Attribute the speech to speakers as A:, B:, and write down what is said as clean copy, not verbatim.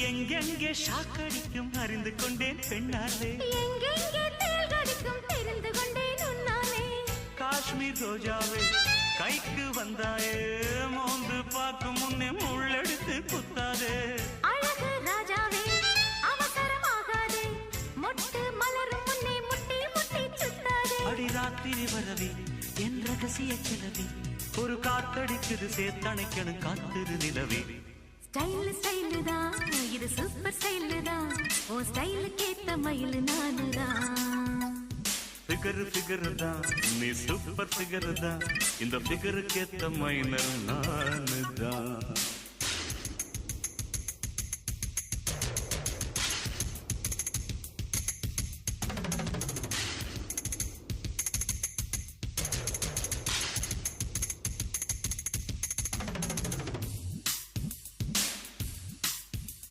A: எங்கெங்கே ஷாக்கடிக்கும் அறிந்து கொண்டேன் பெண்ணாலே,
B: எங்கெங்கே தேள் கடிக்கும் தெரிந்து கொண்டேன் உன்னாலே.
A: காஷ்மீர் ரோஜாவே கைக்கு வந்தாயே, மோந்து பார்க்கும் முன்னே முள்ளெடுத்து குத்தாதே.
B: அழகு ராஜாவே அவசரமாகாதே, மொட்டு மலரும் முன்னே முட்டி முட்டி சுத்தாதே.
A: அடி ராத்திரி வரவே என் ரகசிய கிளவி, ஒரு காத்தடிக்குது சேத்தணைக்கணும் காத்திரு நிலவே.
B: ஸ்டைல் ஸ்டைலு தான் இது, சூப்பர் ஸ்டைலு தான், ஓ ஸ்டைலுக்கு ஏத்த மயில் நானு தான்.
A: ஃபிகர் தான் நீ சூப்பர் ஃபிகர் தான், இந்த ஃபிகருக்கு ஏத்த மைனர் நானு தான்.